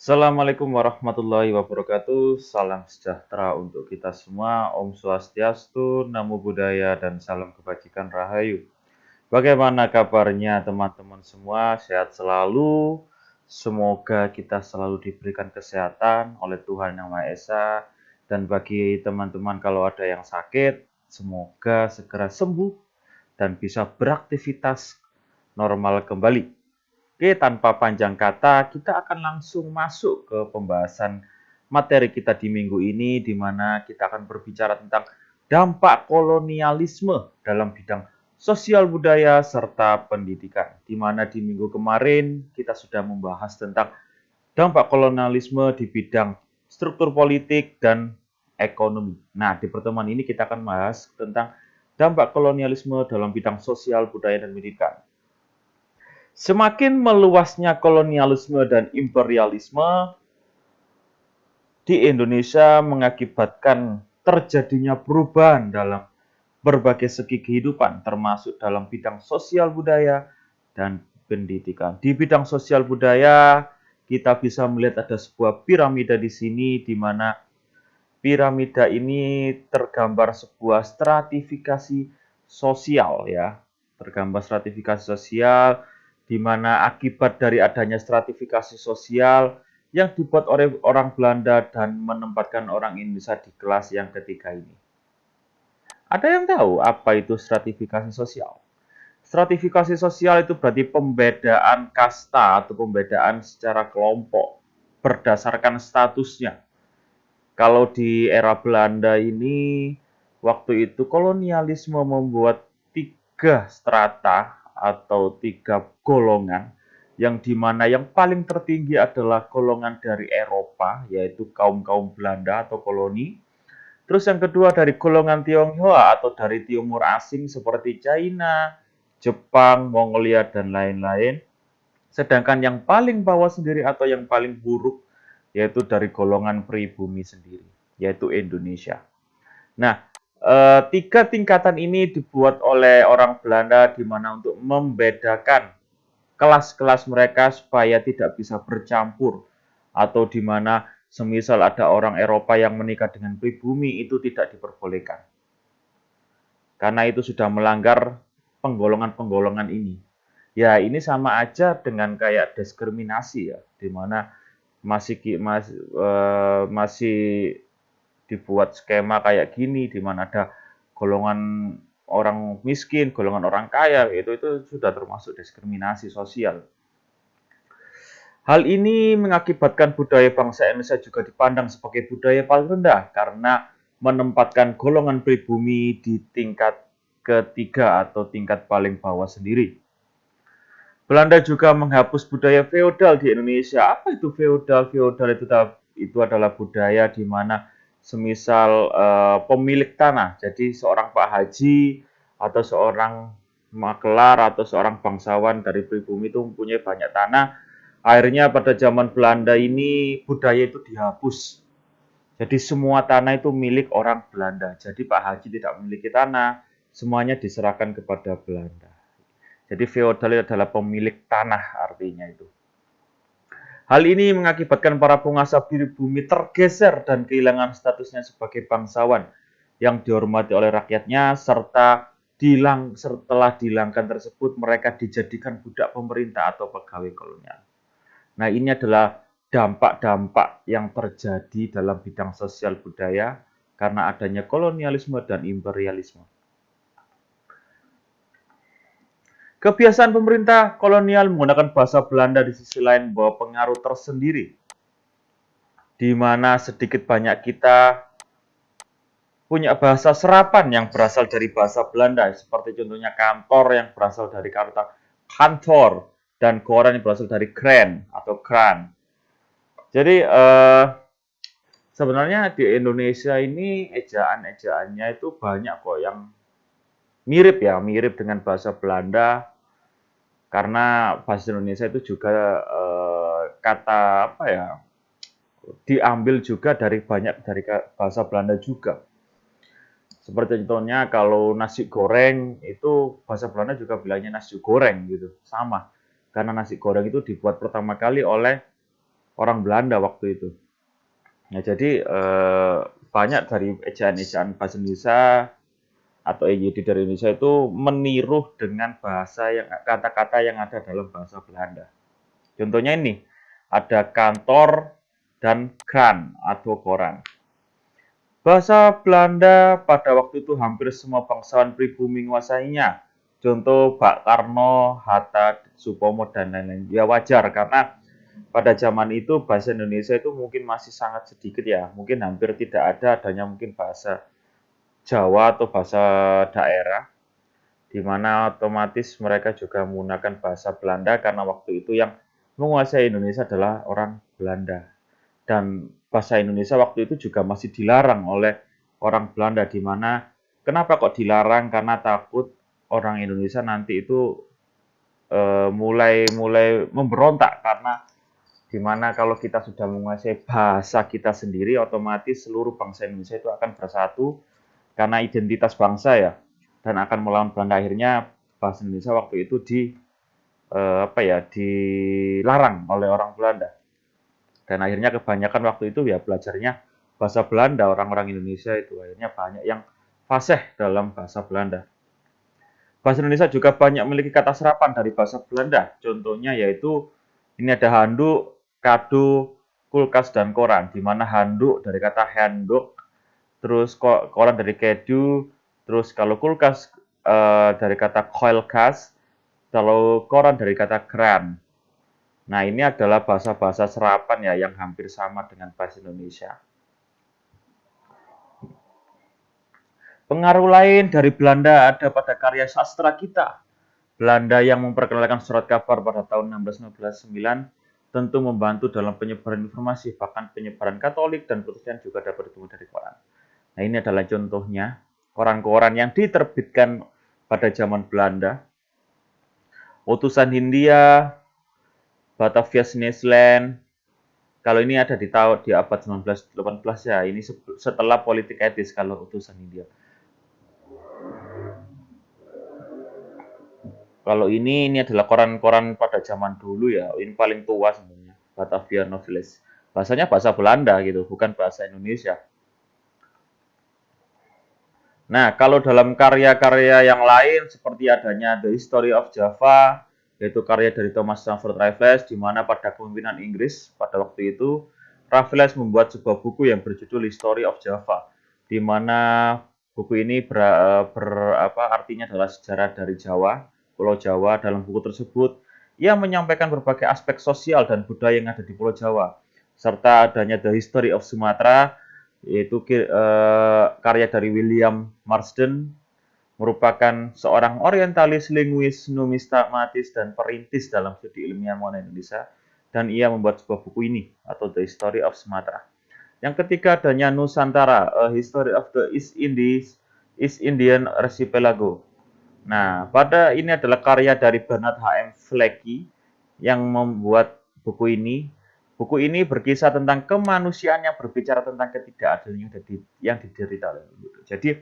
Assalamualaikum warahmatullahi wabarakatuh. Salam sejahtera untuk kita semua. Om Swastiastu, Namo Buddhaya, dan salam kebajikan Rahayu. Bagaimana kabarnya teman-teman semua? Sehat selalu. Semoga kita selalu diberikan kesehatan oleh Tuhan Yang Maha Esa. Dan bagi teman-teman kalau ada yang sakit, semoga segera sembuh dan bisa beraktivitas normal kembali. Oke, tanpa panjang kata, kita akan langsung masuk ke pembahasan materi kita di minggu ini, di mana kita akan berbicara tentang dampak kolonialisme dalam bidang sosial budaya serta pendidikan. Di mana di minggu kemarin kita sudah membahas tentang dampak kolonialisme di bidang struktur politik dan ekonomi. Nah, di pertemuan ini kita akan bahas tentang dampak kolonialisme dalam bidang sosial budaya dan pendidikan. Semakin meluasnya kolonialisme dan imperialisme di Indonesia mengakibatkan terjadinya perubahan dalam berbagai segi kehidupan, termasuk dalam bidang sosial budaya dan pendidikan. Di bidang sosial budaya, kita bisa melihat ada sebuah piramida di sini, di mana piramida ini tergambar sebuah stratifikasi sosial, ya. Tergambar stratifikasi sosial, di mana akibat dari adanya stratifikasi sosial yang dibuat oleh orang Belanda dan menempatkan orang Indonesia di kelas yang ketiga ini. Ada yang tahu apa itu stratifikasi sosial? Stratifikasi sosial itu berarti pembedaan kasta atau pembedaan secara kelompok berdasarkan statusnya. Kalau di era Belanda ini, waktu itu kolonialisme membuat 3 strata atau 3 golongan, yang dimana yang paling tertinggi adalah golongan dari Eropa, yaitu kaum-kaum Belanda atau koloni. Terus yang kedua dari golongan Tionghoa atau dari timur asing seperti China, Jepang, Mongolia, dan lain-lain. Sedangkan yang paling bawah sendiri atau yang paling buruk yaitu dari golongan pribumi sendiri, yaitu Indonesia. Nah, 3 tingkatan ini dibuat oleh orang Belanda di mana untuk membedakan kelas-kelas mereka supaya tidak bisa bercampur, atau di mana semisal ada orang Eropa yang menikah dengan pribumi itu tidak diperbolehkan. Karena itu sudah melanggar penggolongan-penggolongan ini. Ya, ini sama aja dengan kayak diskriminasi, ya, di mana masih dibuat skema kayak gini, di mana ada golongan orang miskin, golongan orang kaya, itu sudah termasuk diskriminasi sosial. Hal ini mengakibatkan budaya bangsa Indonesia juga dipandang sebagai budaya paling rendah karena menempatkan golongan pribumi di tingkat ketiga atau tingkat paling bawah sendiri. Belanda juga menghapus budaya feodal di Indonesia. Apa itu feodal? Feodal itu adalah budaya di mana semisal pemilik tanah, jadi seorang Pak Haji atau seorang makelar atau seorang bangsawan dari pribumi itu mempunyai banyak tanah. Akhirnya pada zaman Belanda ini budaya itu dihapus. Jadi semua tanah itu milik orang Belanda. Jadi Pak Haji tidak memiliki tanah, semuanya diserahkan kepada Belanda. Jadi feodal adalah pemilik tanah artinya itu. Hal ini mengakibatkan para penguasa pribumi tergeser dan kehilangan statusnya sebagai bangsawan yang dihormati oleh rakyatnya, serta setelah dihilangkan tersebut mereka dijadikan budak pemerintah atau pegawai kolonial. Nah, ini adalah dampak-dampak yang terjadi dalam bidang sosial budaya karena adanya kolonialisme dan imperialisme. Kebiasaan pemerintah kolonial menggunakan bahasa Belanda di sisi lain membawa pengaruh tersendiri, di mana sedikit banyak kita punya bahasa serapan yang berasal dari bahasa Belanda, seperti contohnya kantor yang berasal dari kata kantor, dan koran yang berasal dari kran atau kran. Jadi sebenarnya di Indonesia ini ejaan-ejaannya itu banyak kok yang mirip, ya, mirip dengan bahasa Belanda. Karena bahasa Indonesia itu juga kata apa ya, diambil juga dari banyak dari bahasa Belanda juga. Seperti contohnya kalau nasi goreng itu bahasa Belanda juga bilangnya nasi goreng gitu, sama. Karena nasi goreng itu dibuat pertama kali oleh orang Belanda waktu itu. Nah, jadi banyak dari ejaan-ejaan bahasa Indonesia atau EYD dari Indonesia itu meniru dengan bahasa yang kata-kata yang ada dalam bahasa Belanda. Contohnya ini, ada kantor dan kraan atau koran. Bahasa Belanda pada waktu itu hampir semua bangsawan pribumi menguasainya. Contoh Pak Karno, Hatta, Supomo, dan lain-lain. Ya wajar karena pada zaman itu bahasa Indonesia itu mungkin masih sangat sedikit ya. Mungkin hampir tidak ada, adanya mungkin bahasa Jawa atau bahasa daerah, di mana otomatis mereka juga menggunakan bahasa Belanda karena waktu itu yang menguasai Indonesia adalah orang Belanda. Dan bahasa Indonesia waktu itu juga masih dilarang oleh orang Belanda, di mana kenapa kok dilarang? Karena takut orang Indonesia nanti itu mulai memberontak karena di mana kalau kita sudah menguasai bahasa kita sendiri, otomatis seluruh bangsa Indonesia itu akan bersatu karena identitas bangsa ya, dan akan melawan Belanda. Akhirnya bahasa Indonesia waktu itu dilarang oleh orang Belanda. Dan akhirnya kebanyakan waktu itu ya belajarnya bahasa Belanda, orang-orang Indonesia itu akhirnya banyak yang fasih dalam bahasa Belanda. Bahasa Indonesia juga banyak memiliki kata serapan dari bahasa Belanda. Contohnya yaitu ini ada handuk, kado, kulkas, dan koran. Di mana handuk dari kata handuk, terus koran dari kedu, terus kalau kulkas dari kata koilkas, kalau koran dari kata kran. Nah, ini adalah bahasa-bahasa serapan ya yang hampir sama dengan bahasa Indonesia. Pengaruh lain dari Belanda ada pada karya sastra kita. Belanda yang memperkenalkan surat kabar pada tahun 1699 tentu membantu dalam penyebaran informasi, bahkan penyebaran Katolik dan Protestan juga dapat ditemui dari koran. Nah, ini adalah contohnya koran-koran yang diterbitkan pada zaman Belanda. Utusan Hindia, Batavia Sneesland. Kalau ini ada di abad 1918 ya, ini setelah politik etis kalau utusan Hindia. Kalau ini adalah koran-koran pada zaman dulu ya, ini paling tua sebenarnya, Batavia Novelis. Bahasanya bahasa Belanda gitu, bukan bahasa Indonesia. Nah, kalau dalam karya-karya yang lain seperti adanya The History of Java, yaitu karya dari Thomas Stamford Raffles, di mana pada kepemimpinan Inggris pada waktu itu, Raffles membuat sebuah buku yang berjudul History of Java, di mana buku ini artinya adalah sejarah dari Jawa, Pulau Jawa. Dalam buku tersebut, ia menyampaikan berbagai aspek sosial dan budaya yang ada di Pulau Jawa, serta adanya The History of Sumatra, yaitu karya dari William Marsden, merupakan seorang orientalis, linguis, numismatis, dan perintis dalam studi ilmiah mengenai Indonesia, dan ia membuat sebuah buku ini, atau The History of Sumatra. Yang ketiga adanya Nusantara, A History of the East Indian Archipelago. Nah, pada ini adalah karya dari Bernard H.M. Flecky yang membuat buku ini. Buku ini berkisah tentang kemanusiaan yang berbicara tentang ketidakadilan yang diderita oleh penduduk. Jadi,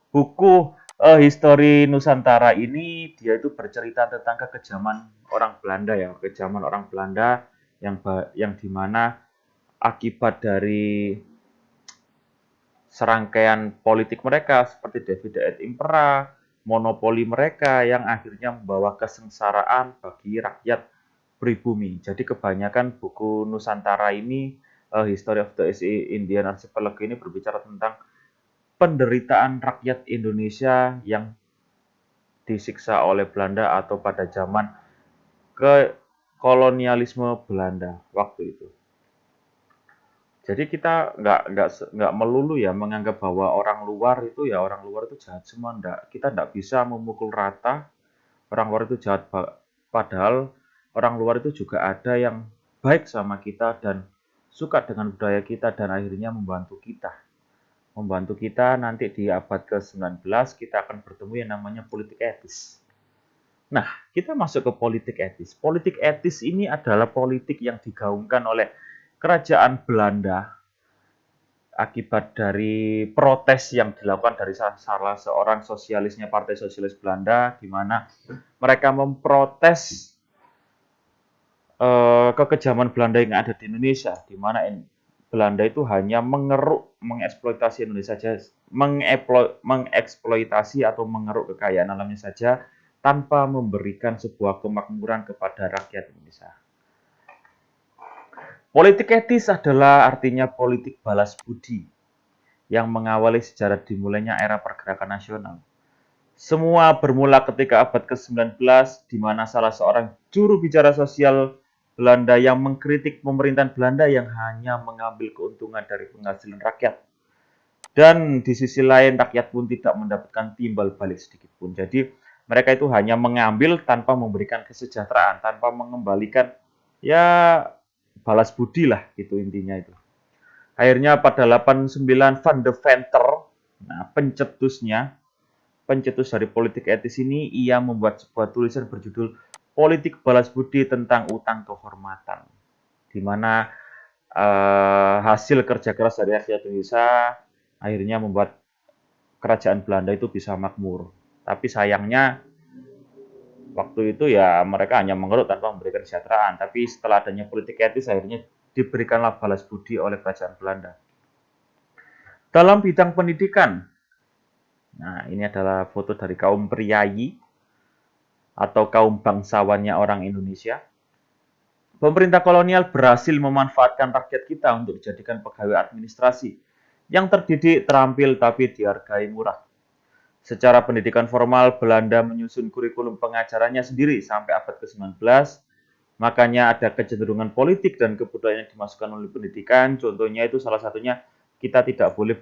buku History Nusantara ini dia itu bercerita tentang kekejaman orang Belanda ya, kekejaman orang Belanda yang dimana akibat dari serangkaian politik mereka seperti Divide et Impera, monopoli mereka yang akhirnya membawa kesengsaraan bagi rakyat pribumi. Jadi kebanyakan buku Nusantara ini, History of the East Indian Archipelago ini berbicara tentang penderitaan rakyat Indonesia yang disiksa oleh Belanda atau pada zaman kolonialisme Belanda waktu itu. Jadi kita nggak melulu ya menganggap bahwa orang luar itu jahat semua, enggak. Kita nggak bisa memukul rata orang luar itu jahat, padahal orang luar itu juga ada yang baik sama kita dan suka dengan budaya kita dan akhirnya membantu kita. Membantu kita nanti di abad ke-19 kita akan bertemu yang namanya politik etis. Nah, kita masuk ke politik etis. Politik etis ini adalah politik yang digaungkan oleh kerajaan Belanda akibat dari protes yang dilakukan dari salah seorang sosialisnya Partai Sosialis Belanda, di mana mereka memprotes kekejaman Belanda yang ada di Indonesia, di mana Belanda itu hanya mengeruk, mengeksploitasi Indonesia saja, mengeksploitasi atau mengeruk kekayaan alamnya saja tanpa memberikan sebuah kemakmuran kepada rakyat Indonesia. Politik etis adalah artinya politik balas budi yang mengawali sejarah dimulainya era pergerakan nasional. Semua bermula ketika abad ke-19, di mana salah seorang juru bicara sosial Belanda yang mengkritik pemerintahan Belanda yang hanya mengambil keuntungan dari penghasilan rakyat. Dan di sisi lain, rakyat pun tidak mendapatkan timbal balik sedikit pun. Jadi, mereka itu hanya mengambil tanpa memberikan kesejahteraan, tanpa mengembalikan, ya, balas budi lah, gitu intinya itu. Akhirnya pada 89 Van de Venter, nah pencetus dari politik etis ini, ia membuat sebuah tulisan berjudul Politik Balas Budi tentang Utang Kehormatan, di mana hasil kerja keras dari rakyat Indonesia akhirnya membuat kerajaan Belanda itu bisa makmur. Tapi sayangnya waktu itu ya mereka hanya mengeruk tanpa memberikan kesejahteraan. Tapi setelah adanya politik etis akhirnya diberikanlah balas budi oleh kerajaan Belanda. Dalam bidang pendidikan, nah ini adalah foto dari kaum priayi atau kaum bangsawannya orang Indonesia. Pemerintah kolonial berhasil memanfaatkan rakyat kita untuk dijadikan pegawai administrasi yang terdidik, terampil, tapi dihargai murah. Secara pendidikan formal, Belanda menyusun kurikulum pengajarannya sendiri sampai abad ke-19. Makanya ada kecenderungan politik dan kebudayaan yang dimasukkan oleh pendidikan. Contohnya itu salah satunya kita tidak boleh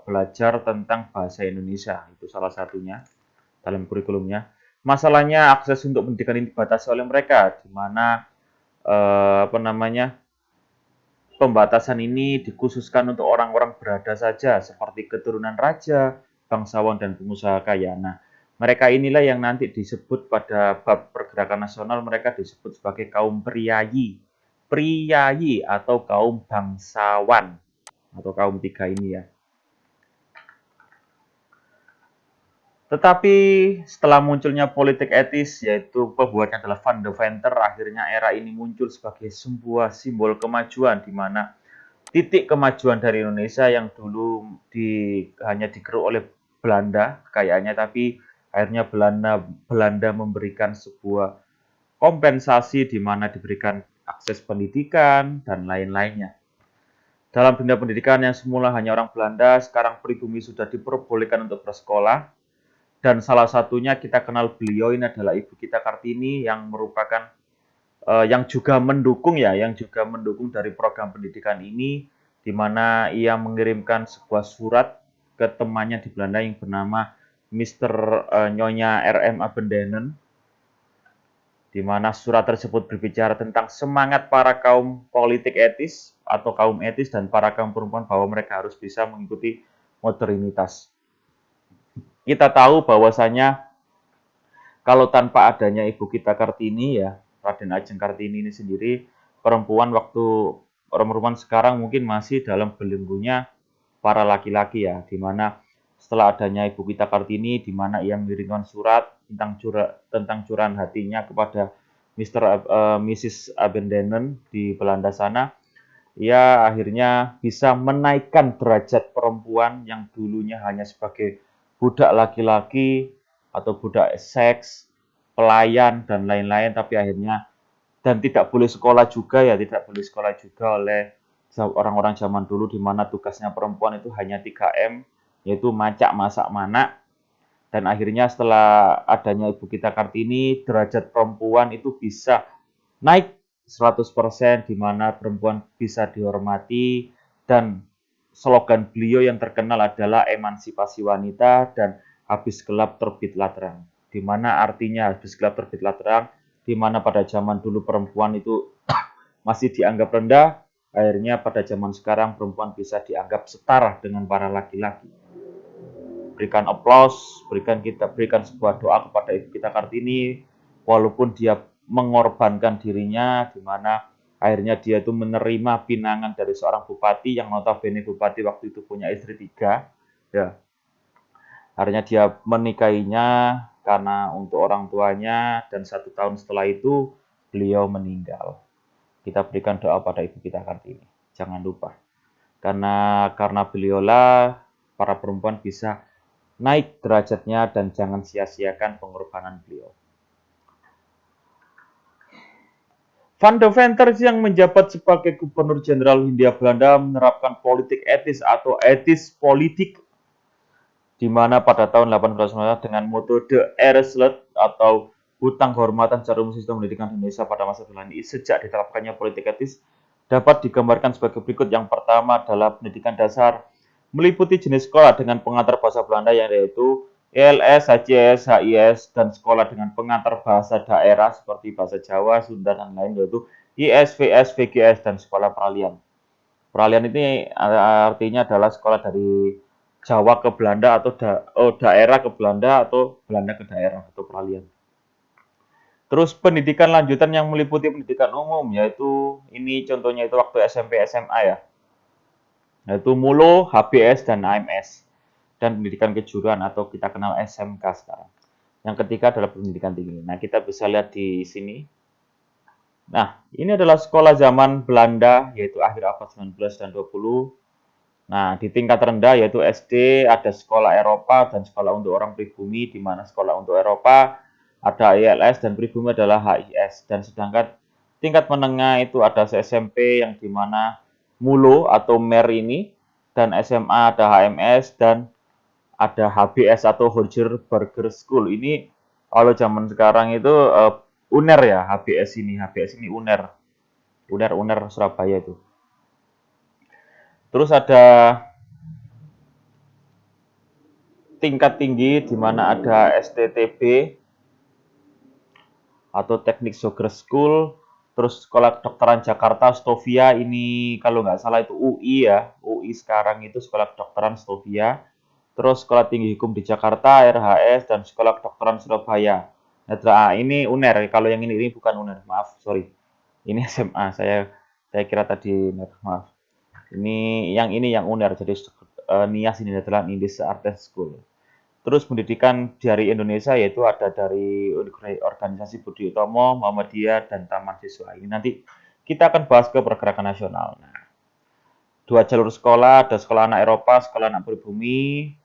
belajar tentang bahasa Indonesia. Itu salah satunya dalam kurikulumnya. Masalahnya akses untuk pendidikan ini dibatasi oleh mereka, di mana pembatasan ini dikhususkan untuk orang-orang berada saja, seperti keturunan raja, bangsawan, dan pengusaha kaya. Nah, mereka inilah yang nanti disebut pada bab pergerakan nasional, mereka disebut sebagai kaum priayi. Priayi atau kaum bangsawan, atau kaum tiga ini ya. Tetapi setelah munculnya politik etis, yaitu pembuatnya adalah Van de Venter, akhirnya era ini muncul sebagai sebuah simbol kemajuan, di mana titik kemajuan dari Indonesia yang dulu hanya digeruk oleh Belanda kekayaannya, tapi akhirnya Belanda memberikan sebuah kompensasi di mana diberikan akses pendidikan dan lain-lainnya. Dalam dunia pendidikan yang semula hanya orang Belanda, sekarang pribumi sudah diperbolehkan untuk bersekolah. Dan salah satunya kita kenal beliau ini adalah Ibu kita Kartini yang merupakan yang juga mendukung dari program pendidikan ini, di mana ia mengirimkan sebuah surat ke temannya di Belanda yang bernama Mr. Nyonya R.M. Abendenen, di mana surat tersebut berbicara tentang semangat para kaum politik etis atau kaum etis dan para kaum perempuan bahwa mereka harus bisa mengikuti modernitas. Kita tahu bahwasanya kalau tanpa adanya Ibu kita Kartini ya, Raden Ajeng Kartini ini sendiri, perempuan sekarang mungkin masih dalam belenggunya para laki-laki ya, di mana setelah adanya Ibu kita Kartini, di mana ia mengirimkan surat tentang curahan hatinya kepada Mrs. Abendenen di Belanda sana, ia akhirnya bisa menaikkan derajat perempuan yang dulunya hanya sebagai budak laki-laki atau budak seks, pelayan, dan lain-lain, tapi akhirnya dan tidak boleh sekolah juga ya, tidak boleh sekolah juga oleh orang-orang zaman dulu, di mana tugasnya perempuan itu hanya 3M, yaitu macak, masak, manak. Dan akhirnya setelah adanya Ibu kita Kartini, derajat perempuan itu bisa naik 100%, di mana perempuan bisa dihormati, dan slogan beliau yang terkenal adalah emansipasi wanita dan habis gelap terbitlah terang. Di mana artinya habis gelap terbitlah terang, di mana pada zaman dulu perempuan itu masih dianggap rendah, akhirnya pada zaman sekarang perempuan bisa dianggap setara dengan para laki-laki. Berikan aplaus, berikan sebuah doa kepada Ibu kita Kartini, walaupun dia mengorbankan dirinya, di mana akhirnya dia itu menerima pinangan dari seorang bupati yang notabene bupati waktu itu punya istri 3, ya. Akhirnya dia menikahinya karena untuk orang tuanya, dan 1 tahun setelah itu beliau meninggal. Kita berikan doa pada Ibu kita Kartini. Jangan lupa. Karena beliaulah para perempuan bisa naik derajatnya dan jangan sia-siakan pengorbanan beliau. Van Deventer yang menjabat sebagai Gubernur Jenderal Hindia Belanda menerapkan politik etis atau etis politik, di mana pada tahun 1890 dengan metode Ereslet atau hutang kehormatan secara umum sistem pendidikan Indonesia pada masa Belanda ini sejak diterapkannya politik etis dapat digambarkan sebagai berikut. Yang pertama adalah pendidikan dasar meliputi jenis sekolah dengan pengantar bahasa Belanda yang yaitu ELS, HCS, HIS, dan sekolah dengan pengantar bahasa daerah seperti bahasa Jawa, Sunda, dan lain yaitu IS, VS, VGS, dan sekolah peralihan. Peralihan ini artinya adalah sekolah dari Jawa ke Belanda atau daerah ke Belanda atau Belanda ke daerah atau peralihan. Terus pendidikan lanjutan yang meliputi pendidikan umum yaitu ini contohnya itu waktu SMP SMA ya. Yaitu MULO, HBS, dan AMS. Dan pendidikan kejuruan atau kita kenal SMK sekarang. Yang ketiga adalah pendidikan tinggi. Nah, kita bisa lihat di sini. Nah, ini adalah sekolah zaman Belanda, yaitu akhir abad 19 dan 20. Nah, di tingkat rendah yaitu SD, ada sekolah Eropa dan sekolah untuk orang pribumi, di mana sekolah untuk Eropa ada ILS dan pribumi adalah HIS. Dan sedangkan tingkat menengah itu ada SMP yang di mana MULO atau MER ini, dan SMA ada HMS, dan ada HBS atau Hoger Burger School. Ini kalau zaman sekarang itu UNER ya, HBS ini UNER. UNER Surabaya itu. Terus ada tingkat tinggi di mana ada STTB atau Teknik Sugar School, terus Sekolah Kedokteran Jakarta Stovia ini kalau nggak salah itu UI ya, UI sekarang itu Sekolah Kedokteran Stovia, terus Sekolah Tinggi Hukum di Jakarta RHS dan Sekolah Kedokteran Surabaya. Nah, ini UNER, kalau yang ini bukan UNER, maaf, sorry. Ini SMA, saya kira tadi UNER, maaf. Ini yang UNER, jadi NIAS ini adalah Indis Artes School. Terus pendidikan dari Indonesia yaitu ada dari Organisasi Budi Utomo, Muhammadiyah, dan Taman Siswa. Ini nanti kita akan bahas ke pergerakan nasional. Nah, dua jalur sekolah, ada sekolah anak Eropa, sekolah anak pribumi,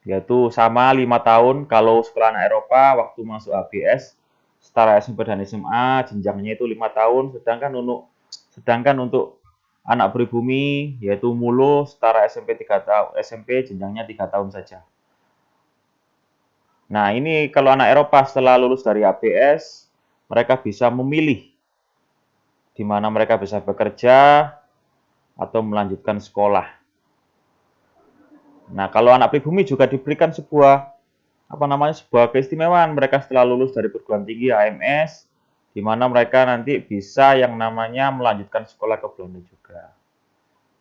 yaitu sama 5 tahun. Kalau sekolah anak Eropa waktu masuk ABS, setara SMP dan SMA, jenjangnya itu 5 tahun, sedangkan untuk anak pribumi yaitu MULO setara SMP 3 tahun, SMP jenjangnya 3 tahun saja. Nah, ini kalau anak Eropa setelah lulus dari ABS, mereka bisa memilih di mana mereka bisa bekerja atau melanjutkan sekolah. Nah, kalau anak pribumi juga diberikan sebuah keistimewaan. Mereka setelah lulus dari perguruan tinggi AMS, di mana mereka nanti bisa yang namanya melanjutkan sekolah ke Belanda juga.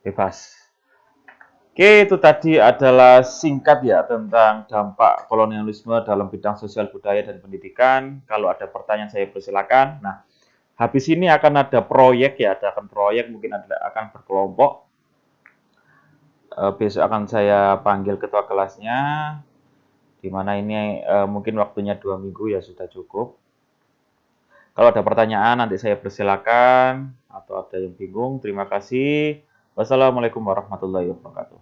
Bebas. Oke, itu tadi adalah singkat ya tentang dampak kolonialisme dalam bidang sosial budaya dan pendidikan. Kalau ada pertanyaan saya persilakan. Nah, habis ini akan ada proyek ya, mungkin akan berkelompok. Besok akan saya panggil ketua kelasnya, di mana ini mungkin waktunya 2 minggu ya sudah cukup. Kalau ada pertanyaan nanti saya persilakan, atau ada yang bingung, terima kasih. Wassalamualaikum warahmatullahi wabarakatuh.